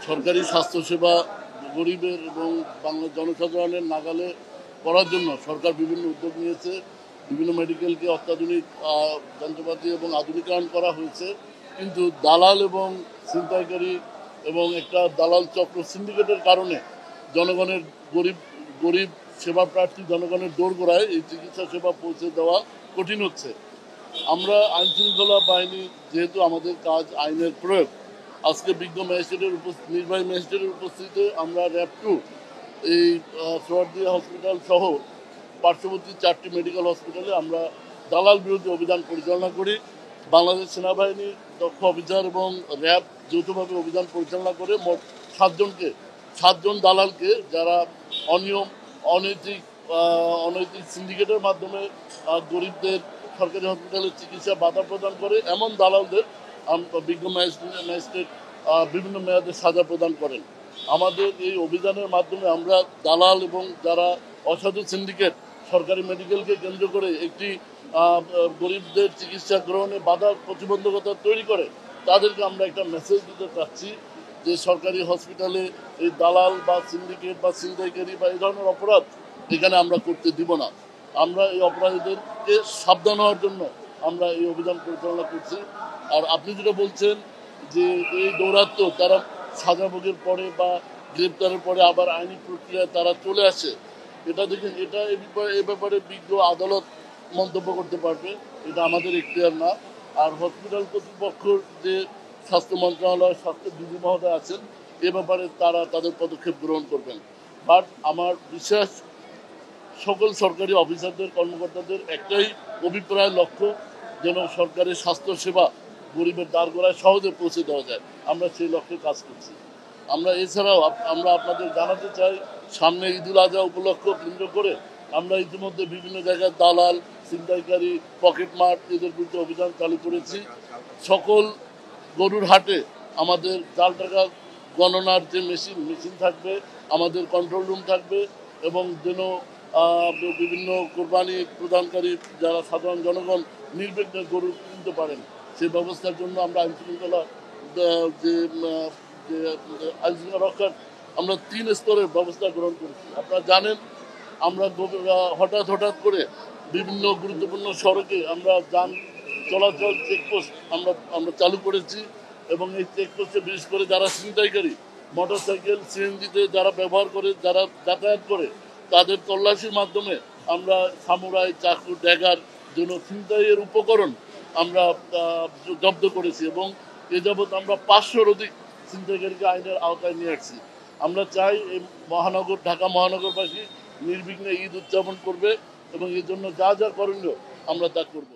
সরকারি স্বাস্থ্যসেবা গরিবের এবং বাংলার জনসাধারণের নাগালে করার জন্য সরকার বিভিন্ন উদ্যোগ নিয়েছে। বিভিন্ন মেডিকেলকে অত্যাধুনিক যন্ত্রপাতি এবং আধুনিকায়ন করা হয়েছে, কিন্তু দালাল এবং ছিনতাইকারী এবং একটা দালাল চক্র সিন্ডিকেটের কারণে জনগণের গরিব গরিব সেবা প্রার্থী জনগণের দোরগোড়ায় এই চিকিৎসা সেবা পৌঁছে দেওয়া কঠিন হচ্ছে। আমরা আইনশৃঙ্খলা বাহিনী, যেহেতু আমাদের কাজ আইনের প্রয়োগ, আজকে বিজ্ঞ ম্যাজিস্ট্রেটের নির্বাহী ম্যাজিস্ট্রেটের উপস্থিতিতে আমরা র্যাব-2 এই সোয়ারদিয়া হসপিটাল সহ পার্শ্ববর্তী 4টি মেডিকেল হসপিটালে আমরা দালাল বিরোধী অভিযান পরিচালনা করি। বাংলাদেশ সেনাবাহিনী দক্ষ অফিসার এবং র্যাব যৌথভাবে অভিযান পরিচালনা করে মোট 7জন দালালকে, যারা অনৈতিক সিন্ডিকেটের মাধ্যমে গরিবদের সরকারি হসপিটালে চিকিৎসা বাধা প্রদান করে, এমন দালালদের বিজ্ঞ ম্যাজিস্ট্রেট বিভিন্ন মেয়াদে সাজা প্রদান করেন। আমাদের এই অভিযানের মাধ্যমে আমরা দালাল এবং যারা অসাধু সিন্ডিকেট সরকারি মেডিকেলকে কেন্দ্র করে একটি গরিবদের চিকিৎসা গ্রহণে বাধা প্রতিবন্ধকতা তৈরি করে, তাদেরকে আমরা একটা মেসেজ দিতে চাচ্ছি যে সরকারি হসপিটালে এই দালাল বা সিন্ডিকেট বা ছিনতাইকারী বা এই ধরনের অপরাধ এখানে আমরা করতে দিব না। আমরা এই অপরাধীদেরকে সাবধান হওয়ার জন্য আমরা এই অভিযান পরিচালনা করছি। আর আপনি যেটা বলছেন যে এই দৌরাত্ম্য, তারা সাজা ভোগের পরে বা গ্রেপ্তারের পরে আবার আইনি প্রক্রিয়ায় তারা চলে আসে, এটা দেখেন, এটা এ ব্যাপারে বিজ্ঞ আদালত মন্তব্য করতে পারবে, এটা আমাদের এখতিয়ার না। আর হসপিটাল কর্তৃপক্ষের যে স্বাস্থ্য মন্ত্রণালয়, স্বাস্থ্য বিধি মহোদয় আছেন, এ ব্যাপারে তারা তাদের পদক্ষেপ গ্রহণ করবেন। বাট আমার বিশ্বাস, সকল সরকারি অফিসারদের, কর্মকর্তাদের একটাই অভিপ্রায়, লক্ষ্য যেন সরকারি স্বাস্থ্যসেবা গরিবের দ্বারগোড়ায় সহজে পৌঁছে দেওয়া যায়। আমরা সেই লক্ষ্যে কাজ করছি। আমরা এছাড়াও আমরা আপনাদের জানাতে চাই, সামনে ঈদুল আজহা উপলক্ষ কেন্দ্র করে আমরা ইতিমধ্যে বিভিন্ন জায়গায় দালাল, ছিনতাইকারী, পকেট মার এদের বিরুদ্ধে অভিযান চালু করেছি। সকল গরুর হাটে আমাদের জাল টাকা গণনার যে মেশিন থাকবে, আমাদের কন্ট্রোল রুম থাকবে, এবং যেন বিভিন্ন কোরবানি প্রদানকারী যারা সাধারণ জনগণ নির্বিঘ্নে গরু কিনতে পারেন, সেই ব্যবস্থার জন্য আমরা আইনশৃঙ্খলা রক্ষার আমরা 3 স্তরের ব্যবস্থা গ্রহণ করেছি। আপনারা জানেন, আমরা হঠাৎ করে বিভিন্ন গুরুত্বপূর্ণ সড়কে আমরা যান চলাচল চেকপোস্ট আমরা চালু করেছি, এবং এই চেকপোস্টে বিশেষ করে যারা ছিনতাইকারী, মোটরসাইকেল, সিএনজিতে যারা ব্যবহার করে, যারা যাতায়াত করে, তাদের তল্লাশির মাধ্যমে আমরা সামুরাই, চাকু, ড্যাগার জন্য ছিনতাইয়ের উপকরণ আমরা জব্দ করেছি, এবং এ যাবৎ আমরা 500-র অধিক ছিনতাইকারীকে আইনের আওতায় নিয়ে আসছি। আমরা চাই এই ঢাকা মহানগরবাসী নির্বিঘ্নে ঈদ উদযাপন করবে, এবং এর জন্য যা করণীয় আমরা তা করব।